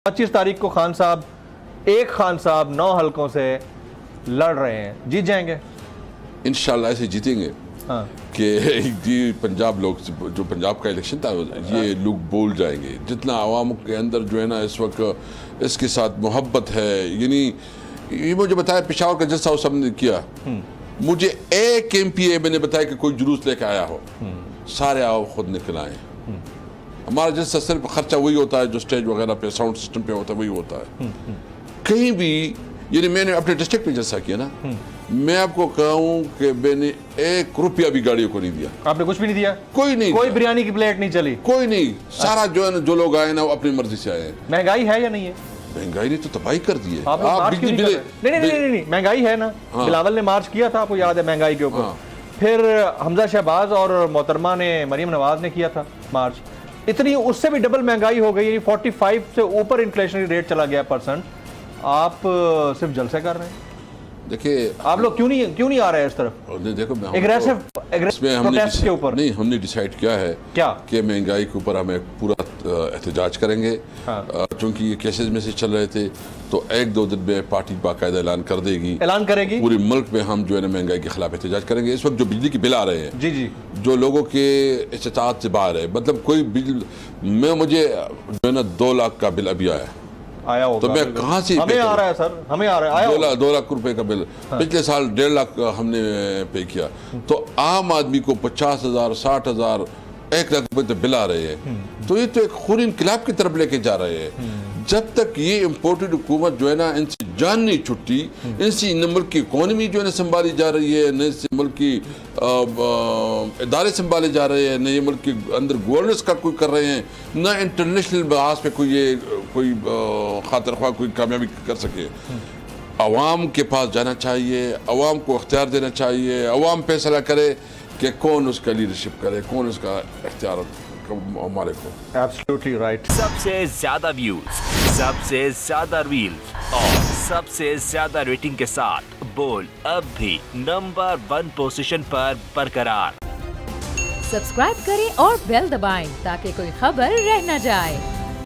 25 तारीख को खान साहब 9 हलकों से लड़ रहे हैं, जीत जाएंगे इंशाल्लाह। ऐसे जीतेंगे हाँ। कि पंजाब लोग जो पंजाब का इलेक्शन था ये लोग बोल जाएंगे। जितना आवाम के अंदर जो है ना इस वक्त इसके साथ मोहब्बत है, यानी ये मुझे बताया पेशावर का जलसा उस सबने किया, मुझे एक MPA मैंने बताया कि कोई जुलूस लेके आया हो, सारे आओ खुद निकल आए। हमारा जलसा सिर्फ खर्चा वही होता है जो स्टेज वगैरह पे साउंड सिस्टम पे होता है, वही होता है। कहीं भी यानी मैंने अपने डिस्ट्रिक्ट में जलसा किया ना, मैं आपको कहूँ कि मैंने 1 रुपया भी गाड़ियों को नहीं दिया। आपने कुछ भी नहीं दिया? कोई नहीं, कोई बिरयानी की प्लेट नहीं चली, कोई नहीं। सारा जो है ना जो लोग आए ना वो अपनी मर्जी से आए। महंगाई है या नहीं है? महंगाई ने तो तबाही कर दी है। आप नहीं, महंगाई है ना। बिलावल ने मार्च किया था, आपको याद है, महंगाई के ऊपर। फिर हमजा शहबाज और मोहतरमा ने, मरीम नवाज ने किया था मार्च। इतनी उससे भी डबल महंगाई हो गई, 45 से ऊपर इन्फ्लेशनरी रेट चला गया %। आप सिर्फ जलसे कर रहे हैं। देखिए आप लोग क्यों नहीं आ रहे हैं इस तरफ? देखो एग्रेसिव प्रोटेस्ट के ऊपर नहीं, हमने डिसाइड किया है क्या कि महंगाई के ऊपर हमें पूरा एहतजाज करेंगे। चूंकि ये केसेस में से चल रहे थे तो 1-2 दिन में पार्टी बाकायदा ऐलान करेगी पूरे मुल्क में। हम जो है ना महंगाई के खिलाफ एहतजाज करेंगे। इस वक्त जो बिजली के बिल आ रहे हैं जी जो लोगों के इस्तेताअत से बाहर है, मतलब कोई बिल मुझे जो है ना 2 लाख का बिल अभी आया होगा, तो मैं कहाँ से हमें आ रहा है सर, हमें आ रहा है 2 लाख रुपए का बिल। पिछले साल 1.5 लाख हमने पे किया। तो आम आदमी को 50,000, 60,000, 1 लाख रुपए तो बिल आ रहे हैं। तो ये तो एक खूनी इनकलाब की तरफ लेके जा रहे हैं। जब तक ये इम्पोर्टेड हुकूमत जो है ना इनसे जान नहीं छुट्टी, इनसे न मुल्क की इकोनॉमी जो है ना संभाली जा रही है, न इससे मुल्क की इदारे संभाले जा रहे हैं, न ये मुल्क के अंदर गवर्नेंस का कोई कर रहे हैं, न इंटरनेशनल बहास पे कोई खातिर ख्वाह कोई कामयाबी कर सके। अवाम के पास जाना चाहिए, अवाम को अख्तियार देना चाहिए, अवाम फैसला करे कि कौन उसका लीडरशिप करे, कौन उसका अख्तियार मालिक हो। Absolutely right. सबसे ज्यादा व्यूज, सबसे ज्यादा रील्स और सबसे ज्यादा रेटिंग के साथ बोल अब भी नंबर 1 पोजीशन पर बरकरार। सब्सक्राइब करें और बेल दबाएं ताकि कोई खबर रह न जाए।